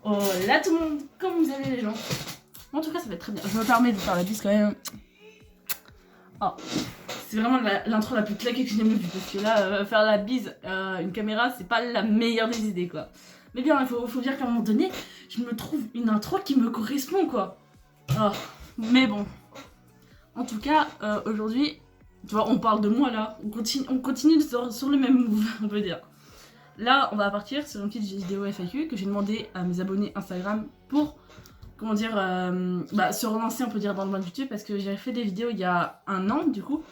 Oh là tout le monde, comment vous allez les gens? En tout cas ça va être très bien, je me permets de faire la bise quand même. Oh, c'est vraiment l'intro la plus claquée que j'ai jamais vue, parce que là, faire la bise à une caméra, c'est pas la meilleure des idées quoi. Mais bien, il faut dire qu'à un moment donné, je me trouve une intro qui me correspond quoi. Oh, mais bon. En tout cas, aujourd'hui, tu vois, on parle de moi là, on continue sur le même move, on peut dire. Là, on va partir sur une petite vidéo FAQ que j'ai demandé à mes abonnés Instagram pour, comment dire, se relancer, on peut dire, dans le monde YouTube, parce que j'ai fait des vidéos il y a un an, du coup.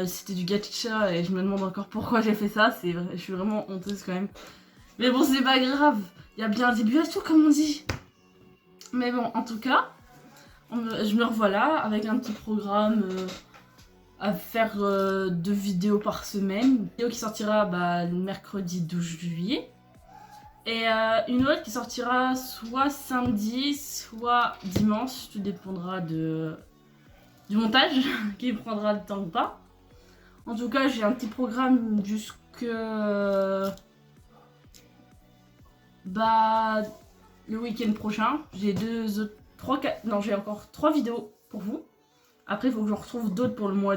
C'était du gacha et je me demande encore pourquoi j'ai fait ça, je suis vraiment honteuse quand même. Mais bon, c'est pas grave, il y a bien un début à tout, comme on dit. Mais bon, en tout cas, je me revoilà avec un petit programme à faire 2 vidéos par semaine. Une vidéo qui sortira le mercredi 12 juillet. Et une autre qui sortira soit samedi, soit dimanche. Tout dépendra du montage, qui prendra le temps ou pas. En tout cas, j'ai un petit programme jusque... le week-end prochain. J'ai j'ai encore 3 vidéos pour vous. Après, il faut que j'en retrouve d'autres pour le mois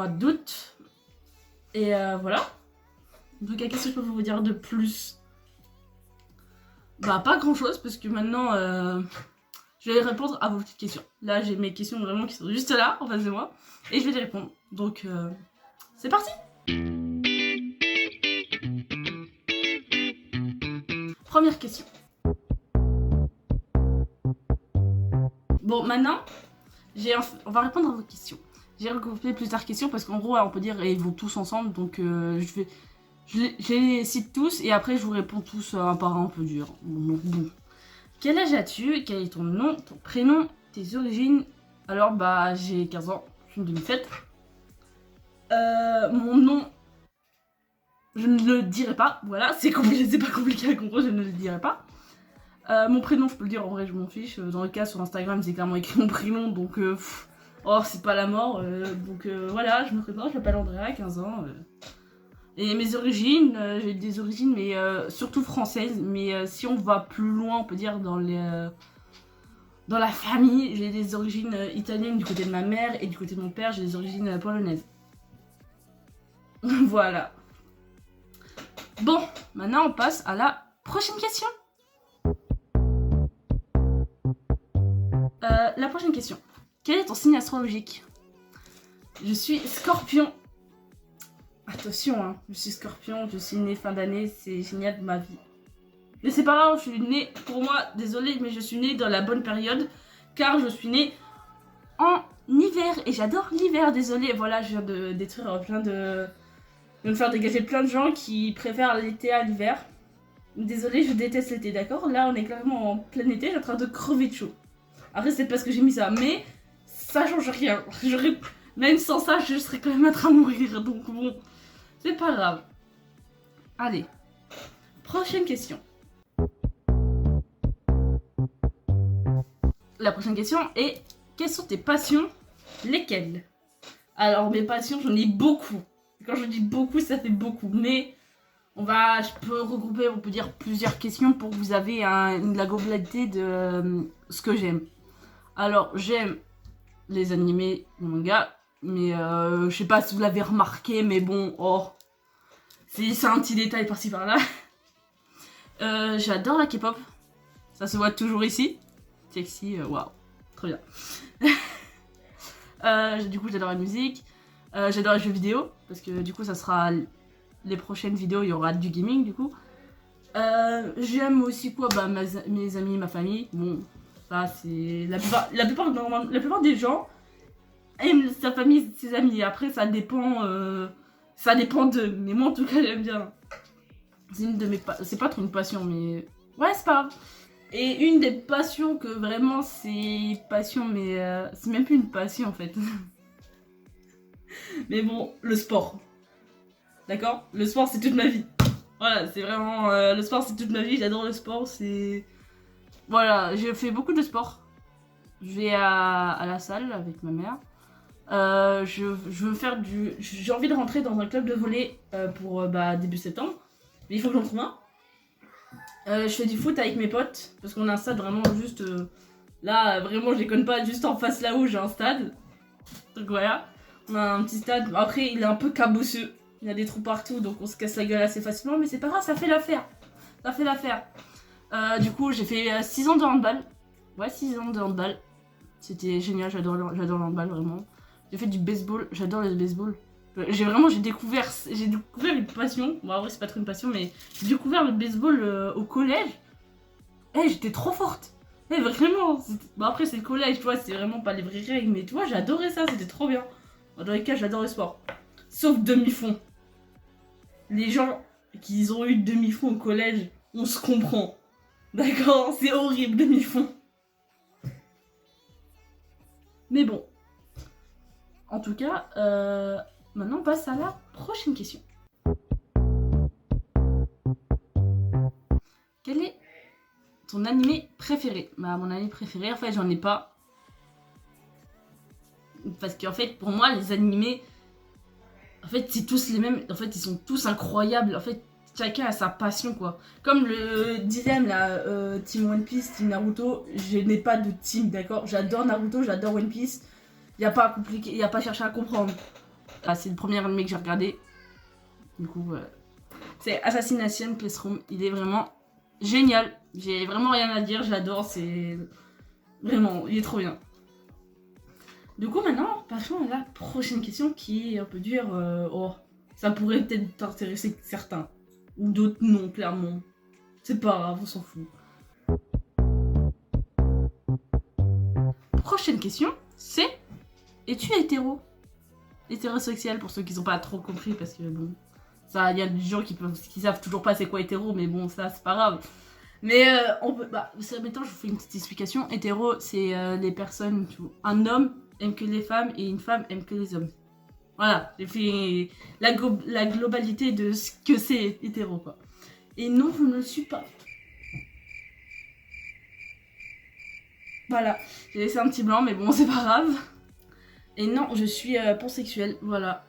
d'août. Et voilà. En tout cas, qu'est-ce que je peux vous dire de plus? Pas grand chose, parce que maintenant, je vais répondre à vos petites questions. Là, j'ai mes questions vraiment qui sont juste là, en face de moi. Et je vais les répondre. Donc, c'est parti! Première question. Bon, maintenant, on va répondre à vos questions. J'ai regroupé plusieurs questions parce qu'en gros, on peut dire ils vont tous ensemble. Donc, je les cite tous et après, je vous réponds tous un par un peu dur. Bon. Quel âge as-tu? Quel est ton nom, ton prénom, tes origines? Alors, j'ai 15 ans. Je suis de 2007. Mon nom, je ne le dirai pas. Voilà, c'est compliqué, c'est pas compliqué à comprendre, je ne le dirai pas. Mon prénom, je peux le dire, en vrai, je m'en fiche. Dans le cas, sur Instagram, c'est clairement écrit mon prénom, donc c'est pas la mort. Voilà, je me présente, je m'appelle Andrea, 15 ans. Et mes origines, j'ai des origines, mais surtout françaises. Mais si on va plus loin, on peut dire dans la famille, j'ai des origines italiennes du côté de ma mère, et du côté de mon père, j'ai des origines polonaises. Voilà. Bon, maintenant on passe à la prochaine question. La prochaine question. Quel est ton signe astrologique? Je suis Scorpion. Attention, hein, je suis Scorpion, je suis née fin d'année, c'est génial de ma vie. Mais c'est pas grave, je suis née, pour moi, désolée, mais je suis née dans la bonne période, car je suis née en hiver, et j'adore l'hiver, désolée. Voilà, je viens de détruire de me faire dégager plein de gens qui préfèrent l'été à l'hiver. Désolée, je déteste l'été, d'accord? Là, on est clairement en plein été, je suis en train de crever de chaud. Après, c'est parce que j'ai mis ça, mais ça change rien. Même sans ça, je serais quand même en train de mourir, donc bon, c'est pas grave. Allez, prochaine question. La prochaine question est: quelles sont tes passions? Lesquelles? Alors, mes passions, j'en ai beaucoup. Quand je dis beaucoup, ça fait beaucoup, mais je peux regrouper, on peut dire, plusieurs questions pour que vous ayez la globalité de ce que j'aime. Alors, j'aime les animés, les mangas, mais je sais pas si vous l'avez remarqué, mais bon, c'est un petit détail par-ci par-là. J'adore la K-pop, ça se voit toujours ici. Sexy, waouh, trop bien. Du coup, j'adore la musique, j'adore les jeux vidéo, parce que du coup, ça sera les prochaines vidéos, il y aura du gaming, du coup. J'aime aussi quoi, mes amis, ma famille, bon. Ça, c'est la plupart des gens aiment sa famille, ses amis. Après, ça dépend d'eux. Mais moi, en tout cas, j'aime bien. C'est pas trop une passion, mais ouais, c'est pas grave. Et une des passions que vraiment c'est passion, mais c'est même plus une passion en fait. Mais bon, le sport. D'accord? Le sport, c'est toute ma vie. Voilà, c'est vraiment le sport, c'est toute ma vie. J'adore le sport. Voilà, je fais beaucoup de sport. Je vais à la salle avec ma mère. Je veux faire j'ai envie de rentrer dans un club de volley pour début septembre. Mais il faut que j'en trouve un. Je fais du foot avec mes potes, parce qu'on a un stade vraiment juste... là, vraiment, je déconne pas, juste en face là où j'ai un stade. Donc voilà, on a un petit stade. Après, il est un peu cabosseux. Il y a des trous partout, donc on se casse la gueule assez facilement, mais c'est pas grave, ça fait l'affaire. Ça fait l'affaire. Du coup, j'ai fait 6 ans de handball. Ouais, 6 ans de handball. C'était génial, j'adore le handball, vraiment. J'ai fait du baseball, j'adore le baseball. J'ai découvert une passion. Bon, en vrai, c'est pas trop une passion, mais j'ai découvert le baseball au collège. Eh, j'étais trop forte. Eh, vraiment. Bon, après, c'est le collège, tu vois, c'est vraiment pas les vraies règles, mais tu vois, j'adorais ça, c'était trop bien. Dans les cas, j'adore le sport. Sauf demi-fond. Les gens qui ont eu demi-fond au collège, on se comprend. D'accord? C'est horrible, demi-fond. Mais bon. En tout cas, maintenant on passe à la prochaine question. Quel est ton animé préféré? Bah, mon animé préféré, en fait, j'en ai pas. Parce qu'en fait, pour moi, les animés, en fait, c'est tous les mêmes. En fait, ils sont tous incroyables. En fait, chacun a sa passion, quoi. Comme le dilemme, là, Team One Piece, Team Naruto, je n'ai pas de team, d'accord? J'adore Naruto, j'adore One Piece. Y a pas à compliquer, y a pas à chercher à comprendre. Ah, c'est le premier animé que j'ai regardé. Du coup, c'est Assassination Classroom. Il est vraiment génial. J'ai vraiment rien à dire, j'adore. C'est vraiment, il est trop bien. Du coup, maintenant, passons à la prochaine question qui est un peu dure. Oh, ça pourrait peut-être t'intéresser certains. Ou d'autres non, clairement. C'est pas grave, on s'en fout. Prochaine question, c'est: es-tu hétéro? Hétérosexuel, pour ceux qui n'ont pas trop compris, parce que bon, ça, il y a des gens qui savent toujours pas c'est quoi hétéro, mais bon, ça c'est pas grave. Mais on peut, bah, maintenant je vous fais une petite explication. Hétéro, c'est les personnes, un homme aime que les femmes et une femme aime que les hommes. Voilà, j'ai fait la globalité de ce que c'est hétéro, quoi. Et non, je ne le suis pas. Voilà, j'ai laissé un petit blanc, mais bon, c'est pas grave. Et non, je suis pansexuelle, voilà.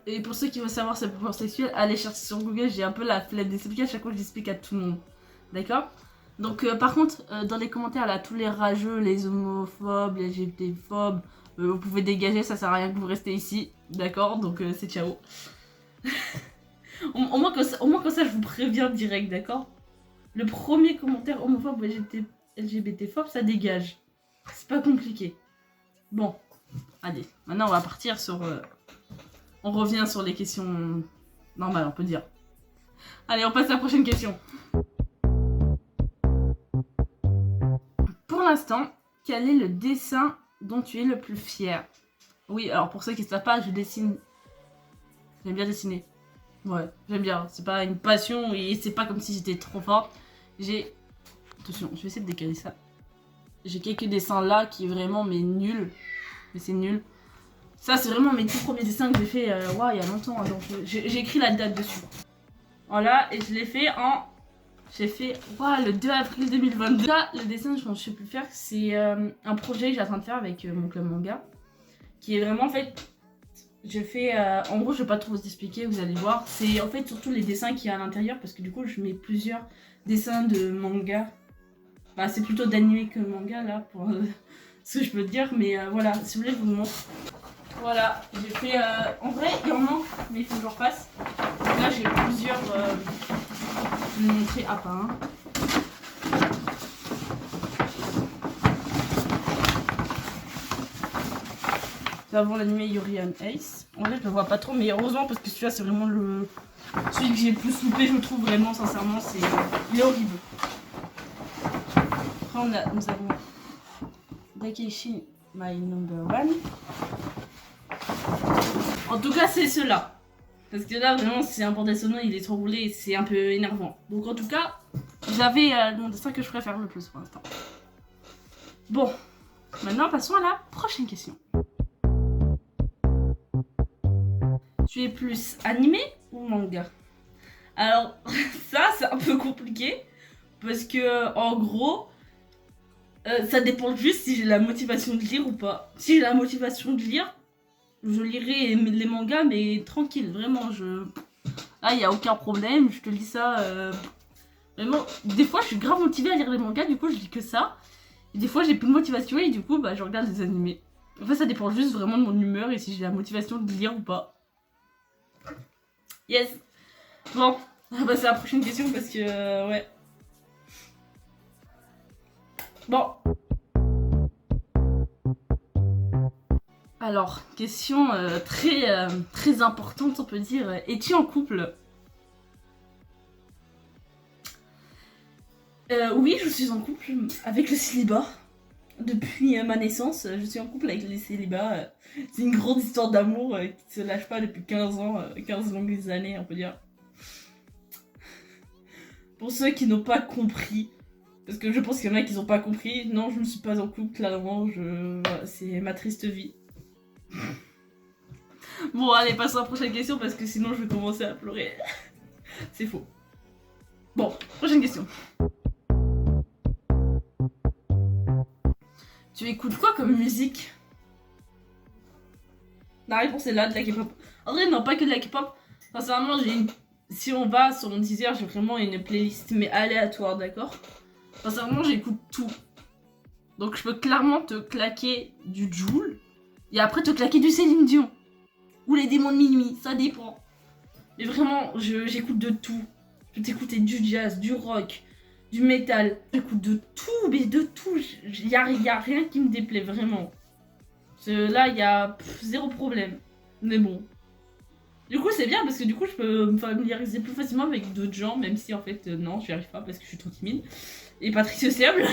Et pour ceux qui veulent savoir c'est pansexuel, allez chercher sur Google, j'ai un peu la flemme d'expliquer à chaque fois que j'explique à tout le monde. D'accord? Donc par contre, dans les commentaires, là, tous les rageux, les homophobes, les LGBTphobes, vous pouvez dégager, ça sert à rien que vous restez ici. D'accord? Donc c'est ciao. au moins comme ça, je vous préviens direct, d'accord? Le premier commentaire homophobe ou LGBTphobe, ça dégage. C'est pas compliqué. Bon, allez, maintenant on va partir sur... on revient sur les questions normales, on peut dire. Allez, on passe à la prochaine question. Pour l'instant, quel est le dessin dont tu es le plus fier? Oui, alors pour ceux qui ne savent pas, je dessine. J'aime bien dessiner. Ouais, j'aime bien. C'est pas une passion et c'est pas comme si j'étais trop forte. J'ai... Attention, je vais essayer de décaler ça. J'ai quelques dessins là qui est vraiment mais nul. Mais c'est nul. Ça, c'est vraiment mes tout premiers dessins que j'ai fait il y a longtemps. Donc j'ai écrit la date dessus. Voilà, et je l'ai fait en... J'ai fait le 2 avril 2022. Là, le dessin, je ne sais plus faire. C'est un projet que j'ai en train de faire avec mon club manga. Qui est vraiment, en fait... Je fais... en gros, je vais pas trop vous expliquer, vous allez voir. C'est en fait surtout les dessins qu'il y a à l'intérieur. Parce que du coup, je mets plusieurs dessins de manga. Bah, c'est plutôt d'animé que manga, là, pour ce que je peux dire. Mais voilà, si vous voulez, je vous montre. Voilà, j'ai fait... en vrai, il en manque, mais il faut que je refasse. Donc là, j'ai plusieurs... je vais vous montrer à part. Hein. C'est avant l'anime Yuri on Ace. En vrai, je le vois pas trop, mais heureusement, parce que celui-là, c'est vraiment celui que j'ai le plus loupé, je trouve, vraiment, sincèrement. Il est horrible. Après, nous avons Dakeshi, My Number One. En tout cas, c'est ceux-là. Parce que là, vraiment, c'est un bordel sonore, il est trop roulé et c'est un peu énervant. Donc, en tout cas, j'avais mon dessin que je préfère le plus pour l'instant. Bon, maintenant, passons à la prochaine question. Tu es plus animé ou manga? Alors, ça, c'est un peu compliqué. Parce que, en gros, ça dépend juste si j'ai la motivation de lire ou pas. Si j'ai la motivation de lire, je lirai les mangas, mais tranquille, vraiment, là, il n'y a aucun problème, je te lis ça Vraiment, des fois, je suis grave motivée à lire les mangas, du coup, je lis que ça. Et des fois, j'ai plus de motivation et du coup, bah, je regarde des animés. En fait, ça dépend juste vraiment de mon humeur et si j'ai la motivation de lire ou pas. Yes. Bon, on va passer à la prochaine question parce que, ouais. Bon. Alors, question très importante, on peut dire. Es-tu en couple? Oui, je suis en couple avec le célibat. Depuis ma naissance, je suis en couple avec le célibat. C'est une grande histoire d'amour qui se lâche pas depuis 15 ans, 15 longues années, on peut dire. Pour ceux qui n'ont pas compris, parce que je pense qu'il y en a qui n'ont pas compris, non, je ne suis pas en couple, clairement, voilà, c'est ma triste vie. Bon, allez, passons à la prochaine question parce que sinon je vais commencer à pleurer. C'est faux. Bon, prochaine question. Tu écoutes quoi comme musique? La réponse est là, de la K-pop. En vrai, non, pas que de la K-pop. Sincèrement, si on va sur mon Deezer, j'ai vraiment une playlist, mais aléatoire, d'accord? Sincèrement, j'écoute tout. Donc je peux clairement te claquer du Jul, et après te claquer du Céline Dion. Ou les démons de minuit, ça dépend. Mais vraiment, j'écoute de tout. Je peux t'écouter du jazz, du rock, du métal. J'écoute de tout, mais de tout. Y a rien qui me déplaît, vraiment. Là, il y a zéro problème. Mais bon. Du coup, c'est bien parce que du coup, je peux me familiariser plus facilement avec d'autres gens, même si en fait, non, j'y arrive pas parce que je suis trop timide et pas très sociable.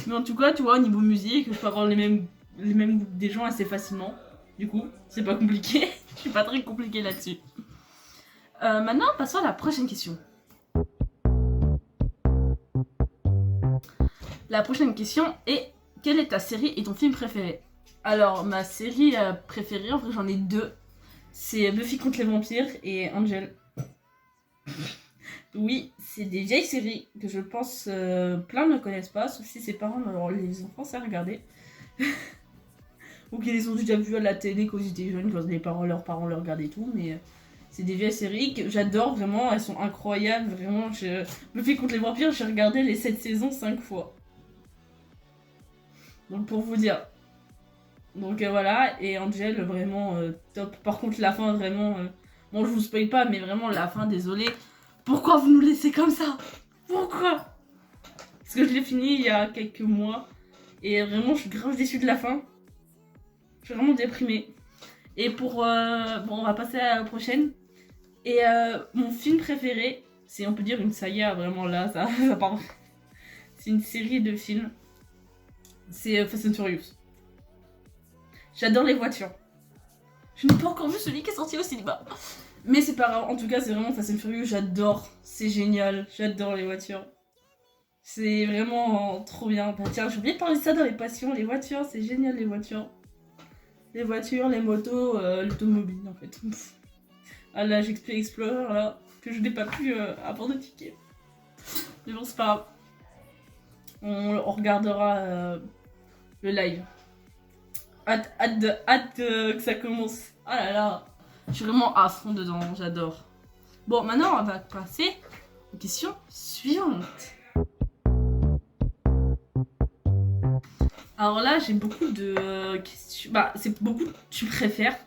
Mais en tout cas, tu vois, au niveau musique, je peux avoir les mêmes groupes des gens assez facilement. Du coup, c'est pas compliqué. Je suis pas très compliquée là-dessus. Maintenant, passons à la prochaine question. La prochaine question est: quelle est ta série et ton film préféré? Alors, ma série préférée, en vrai, j'en ai deux. C'est Buffy contre les vampires et Angel. Oui, c'est des vieilles séries que je pense plein ne connaissent pas, sauf si ses parents les ont forcés à regarder. Ou qu'ils les ont déjà vus à la télé quand ils étaient jeunes, quand leurs parents le regardaient et tout, mais c'est des vieilles séries que j'adore vraiment, elles sont incroyables, vraiment. Buffy contre les vampires, j'ai regardé les 7 saisons 5 fois. Donc pour vous dire. Donc voilà, et Angel, vraiment top. Par contre, la fin, vraiment. Bon, je vous spoil pas, mais vraiment, la fin, désolé. Pourquoi vous nous laissez comme ça? Pourquoi? Parce que je l'ai fini il y a quelques mois. Et vraiment, je suis grave déçue de la fin. Je suis vraiment déprimée. Et pour. Bon, on va passer à la prochaine. Et mon film préféré, c'est, on peut dire, une saga, vraiment là, ça part. C'est une série de films. C'est Fast and Furious. J'adore les voitures. Je n'ai pas encore vu celui qui est sorti au cinéma. Mais c'est pas grave, en tout cas, c'est vraiment Fast and Furious, j'adore. C'est génial, j'adore les voitures. C'est vraiment trop bien. Bah, tiens, j'ai oublié de parler de ça dans les passions. Les voitures, c'est génial, les voitures. Les voitures, les motos, l'automobile, en fait. Ah là, j'explique Explorer, là, que je n'ai pas pu avoir de ticket. Mais bon, c'est pas grave. On regardera le live. Hâte que ça commence. Ah là là, je suis vraiment à fond dedans, j'adore. Bon, maintenant on va passer aux questions suivantes. Alors là, j'ai beaucoup de questions. Bah, c'est beaucoup de tu préfères.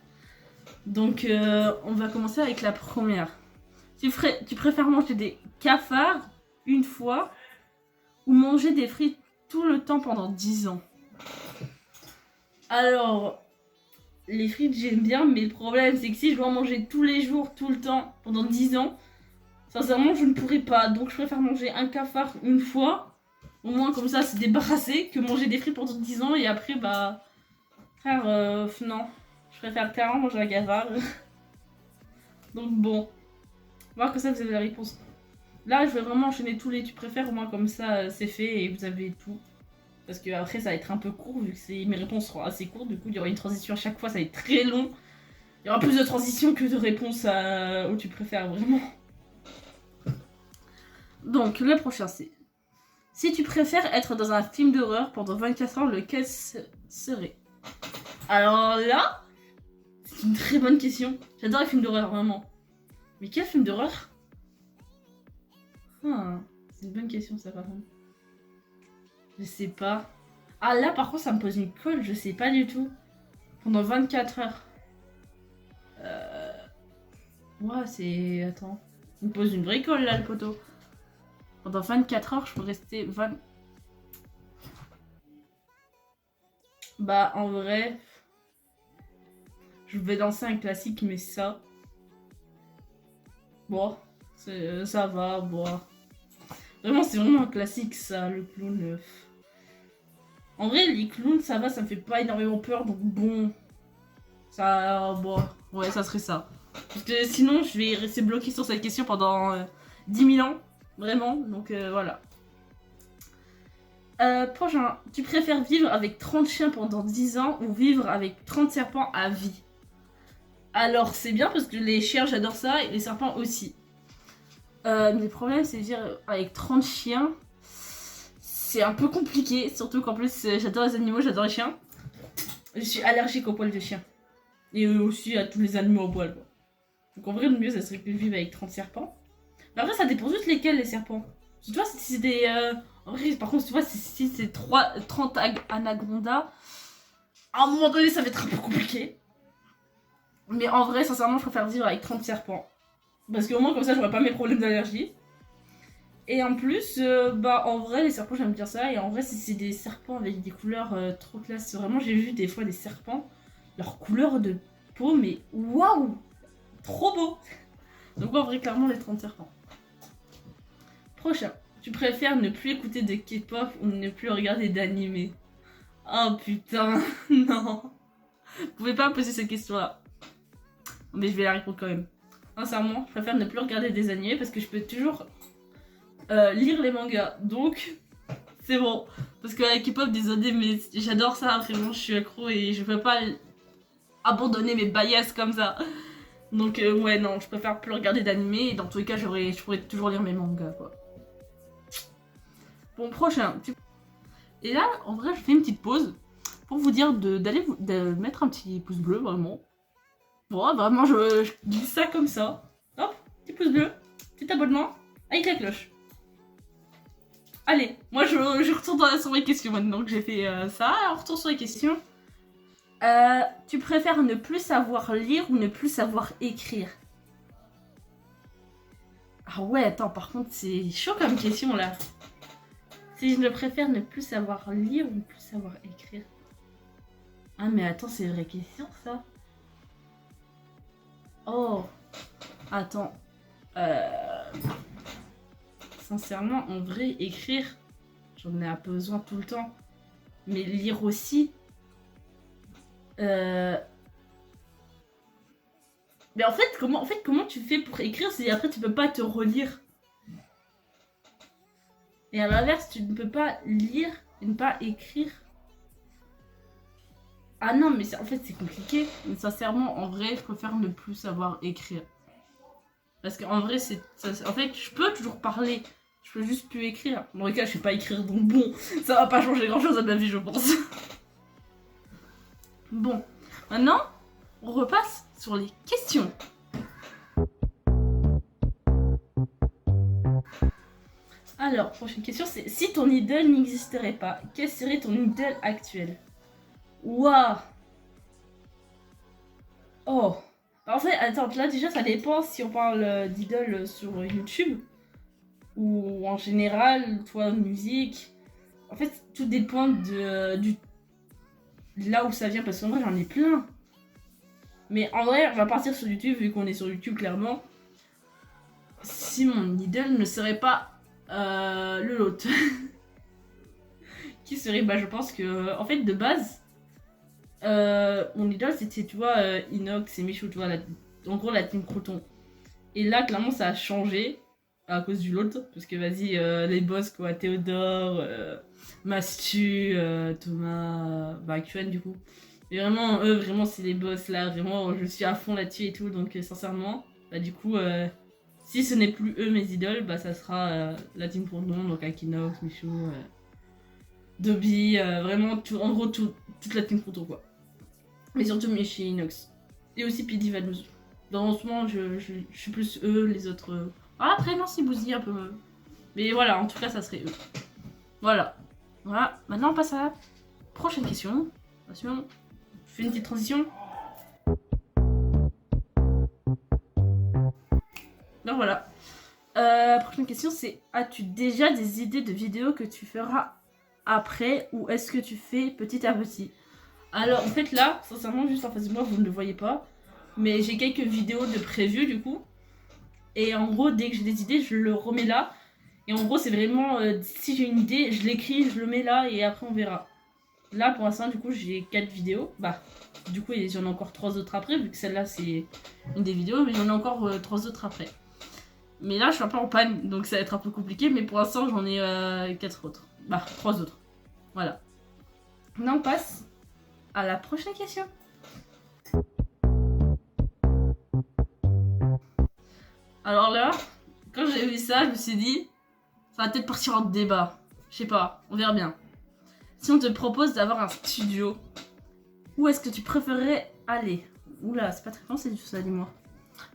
Donc, on va commencer avec la première. Tu préfères manger des cafards une fois ou manger des frites tout le temps pendant 10 ans? Alors, les frites j'aime bien, mais le problème c'est que si je dois en manger tous les jours, tout le temps, pendant 10 ans, sincèrement je ne pourrais pas. Donc je préfère manger un cafard une fois, au moins comme ça c'est débarrassé, que manger des frites pendant 10 ans et après bah... Frère, non. Je préfère clairement manger un cafard. Donc bon, voir que ça vous avez la réponse. Là je vais vraiment enchaîner tous les tu préfères, au moins comme ça c'est fait et vous avez tout. Parce que après ça va être un peu court vu que mes réponses seront assez courtes, du coup il y aura une transition à chaque fois, ça va être très long. Il y aura plus de transitions que de réponses où tu préfères vraiment. Donc le prochain c'est: si tu préfères être dans un film d'horreur pendant 24 heures, lequel serait? Alors là, c'est une très bonne question. J'adore les films d'horreur vraiment. Mais quel film d'horreur? C'est une bonne question ça par contre. Je sais pas. Ah là par contre ça me pose une colle, je sais pas du tout. Pendant 24 heures. Ouais c'est... Attends. Il me pose une vraie colle là le poteau. Pendant 24 heures je peux rester 20... Bah en vrai... Je vais lancer un classique mais ça... Bon, ça va, bon. Vraiment c'est vraiment un classique ça, le clown. En vrai les clowns ça va, ça me fait pas énormément peur donc bon... Ça... Bon, ouais ça serait ça. Parce que sinon je vais rester bloqué sur cette question pendant 10 000 ans. Vraiment, donc voilà. Prochain, tu préfères vivre avec 30 chiens pendant 10 ans ou vivre avec 30 serpents à vie? Alors c'est bien parce que les chiens j'adore ça et les serpents aussi. Mais le problème c'est de dire avec 30 chiens, c'est un peu compliqué. Surtout qu'en plus j'adore les animaux, j'adore les chiens. Je suis allergique aux poils de chien. Et aussi à tous les animaux au poil. Donc en vrai le mieux ça serait que je vive avec 30 serpents. Mais après ça dépend juste lesquels les serpents. Tu vois si c'est des... En vrai par contre tu vois si c'est 30 anacondas, à un moment donné ça va être un peu compliqué. Mais en vrai sincèrement je préfère vivre avec 30 serpents. Parce qu'au moins comme ça j'aurai pas mes problèmes d'allergie. Et en plus, bah en vrai les serpents j'aime bien ça. Et en vrai si c'est des serpents avec des couleurs trop classe. Vraiment j'ai vu des fois des serpents, leur couleur de peau mais waouh, trop beau. Donc en vrai clairement les 30 serpents. Prochain. Tu préfères ne plus écouter de K-pop ou ne plus regarder d'animé? Oh putain, non. Vous pouvez pas me poser cette question là. Mais je vais la répondre quand même. Sincèrement, je préfère ne plus regarder des animés parce que je peux toujours lire les mangas. Donc, c'est bon. Parce que avec K-pop, désolé, mais j'adore ça. Vraiment, je suis accro et je peux pas abandonner mes bias comme ça. Donc, ouais, non, je préfère plus regarder d'animés. Et dans tous les cas, je pourrais toujours lire mes mangas, quoi. Bon, prochain. Et là, en vrai, je fais une petite pause pour vous dire de mettre un petit pouce bleu, vraiment. Bon, vraiment, je dis ça comme ça. Hop, petit pouce bleu, petit abonnement, avec la cloche. Allez, moi je retourne sur mes questions maintenant que j'ai fait ça. On retourne sur les questions. Tu préfères ne plus savoir lire ou ne plus savoir écrire? Ah ouais, attends, par contre, c'est chaud comme question là. Si je ne préfère ne plus savoir lire ou ne plus savoir écrire. Ah mais attends, c'est une vraie question ça. Oh, attends. Sincèrement, en vrai, écrire, j'en ai besoin tout le temps. Mais lire aussi. Mais en fait, comment tu fais pour écrire si après tu peux pas te relire? Et à l'inverse, tu ne peux pas lire et ne pas écrire. Ah non, mais en fait, c'est compliqué. Mais sincèrement, en vrai, je préfère ne plus savoir écrire. Parce qu'en vrai, en fait, je peux toujours parler. Je peux juste plus écrire. Dans les cas, je sais pas écrire, donc bon, ça va pas changer grand chose à ma vie, je pense. Bon, maintenant, on repasse sur les questions. Alors, prochaine question, c'est si ton idole n'existerait pas, quelle serait ton idole actuelle? Waouh. Oh. En fait, attends, là déjà, ça dépend si on parle d'idole sur YouTube ou en général, toi, musique. En fait, tout dépend de là où ça vient, parce qu'en vrai, j'en ai plein. Mais en vrai, on va partir sur YouTube, vu qu'on est sur YouTube, clairement. Si mon idole ne serait pas le lot. Qui serait, bah je pense que, en fait, de base, mon idole, c'était, tu vois, Inox et Michou, tu vois, en gros, la team Croton. Et là, clairement, ça a changé à cause du lot, parce que, vas-y, les boss, quoi, Théodore, Mastu, Thomas, bah, QN, du coup. Et vraiment, eux, vraiment, c'est les boss, là, vraiment, je suis à fond là-dessus et tout, donc, sincèrement, bah, du coup, si ce n'est plus eux, mes idoles, bah, ça sera la team Croton, donc Akinox, Michou, Dobby, vraiment, en gros, toute la team Croton, quoi. Mais surtout Michi Inox. Et aussi Pidi Vanouz. Dans ce moment, je suis plus eux, les autres. Ah, après, non, si Bouzy un peu. Mais voilà, en tout cas, ça serait eux. Voilà. Voilà. Maintenant, on passe à la prochaine question. Attention. Je fais une petite transition. Donc voilà. Prochaine question, c'est as-tu déjà des idées de vidéos que tu feras après ou est-ce que tu fais petit à petit? Alors en fait là, sincèrement, juste en face de moi, vous ne le voyez pas, mais j'ai quelques vidéos de prévues du coup. Et en gros, dès que j'ai des idées, je le remets là. Et en gros, c'est vraiment, si j'ai une idée, je l'écris, je le mets là et après on verra. Là, pour l'instant, du coup, j'ai 4 vidéos. Bah, du coup, il y en a encore 3 autres après, vu que celle-là, c'est une des vidéos, mais il y en a encore 3 autres après. Mais là, je suis un peu en panne, donc ça va être un peu compliqué, mais pour l'instant, j'en ai 4 autres. Bah, 3 autres. Voilà. Maintenant, on passe à la prochaine question. Alors là, quand j'ai vu ça, je me suis dit, ça va peut-être partir en débat. Je sais pas, on verra bien. Si on te propose d'avoir un studio, où est-ce que tu préférerais aller? Oula, c'est pas très français du tout ça, dis-moi.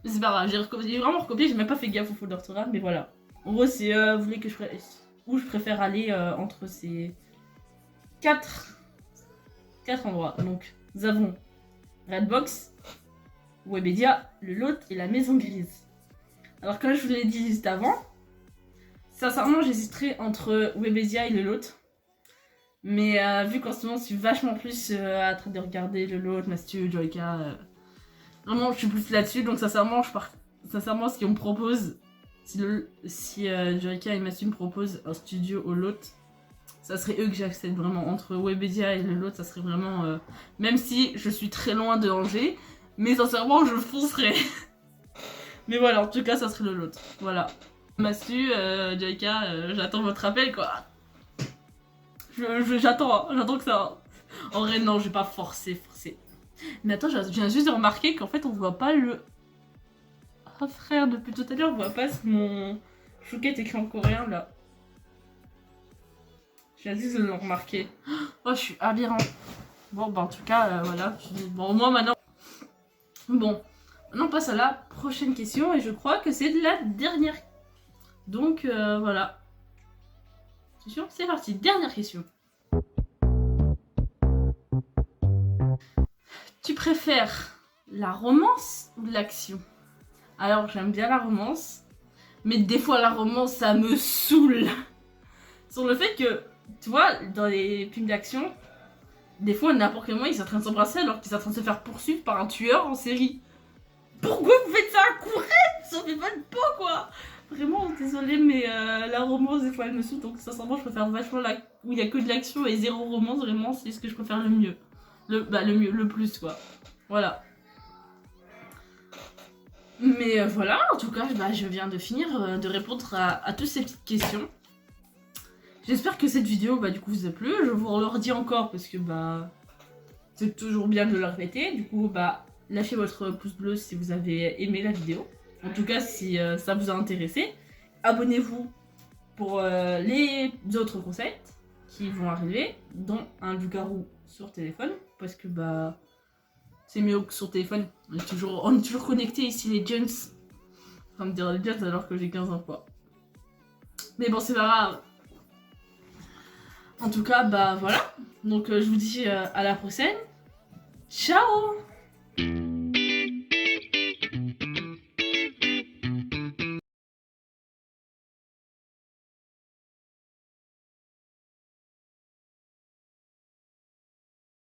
Mais c'est pas grave, j'ai vraiment recopié, j'ai même pas fait gaffe au fautes d'orthographe, mais voilà. En gros, c'est, vous voulez que où je préfère aller entre ces 4 endroits. Donc, nous avons Redbox, Webedia, le Lot et la Maison Grise. Alors, comme je vous l'ai dit juste avant, sincèrement, j'hésiterais entre Webedia et le Lot. Mais vu qu'en ce moment, je suis vachement plus à train de regarder le Lot, Mastu, Joyka. Vraiment, je suis plus là-dessus. Donc, sincèrement, sincèrement, ce qu'on me propose, si Joyka et Mastu me proposent un studio au Lot, ça serait eux que j'accepte vraiment. Entre Webedia et le Lot, ça serait vraiment. Même si je suis très loin de Angers, mais sincèrement, je foncerais. Mais voilà, en tout cas, ça serait le Lot. Voilà. Mastu, Joyka, j'attends votre appel quoi. J'attends que ça. En vrai, non, je vais pas forcer. Mais attends, je viens juste de remarquer qu'en fait, on voit pas le. Oh frère, depuis tout à l'heure, on voit pas mon chouquette écrit en coréen là. Je viens juste de le remarquer. Oh, je suis aberrant. Bon, bah en tout cas, voilà. Bon, au moins maintenant. Bon, maintenant on passe à la prochaine question et je crois que c'est la dernière. Donc voilà. C'est parti, dernière question. Tu préfères la romance ou l'action? Alors j'aime bien la romance, mais des fois la romance ça me saoule. Sur le fait que, tu vois, dans les films d'action, des fois n'importe quel moment ils sont en train de s'embrasser alors qu'ils sont en train de se faire poursuivre par un tueur en série. Pourquoi vous faites ça? Courez! Ça fait pas de peau quoi! Vraiment, désolée, mais la romance, des fois, elle me saoule. Donc, sincèrement, je préfère vachement où il y a que de l'action et zéro romance. Vraiment, c'est ce que je préfère le mieux. Le plus, quoi. Voilà. Mais voilà, en tout cas, je viens de finir de répondre à toutes ces petites questions. J'espère que cette vidéo, du coup, vous a plu. Je vous le redis encore parce que, c'est toujours bien de le répéter. Du coup, lâchez votre pouce bleu si vous avez aimé la vidéo. En tout cas, si ça vous a intéressé, abonnez-vous pour les autres concepts qui vont arriver, dont un loup-garou sur téléphone, parce que c'est mieux que sur téléphone. On est toujours connectés ici, les Jones. Enfin, me dire les Jones alors que j'ai 15 ans, quoi. Mais bon, c'est pas grave. En tout cas, voilà. Donc, je vous dis à la prochaine. Ciao!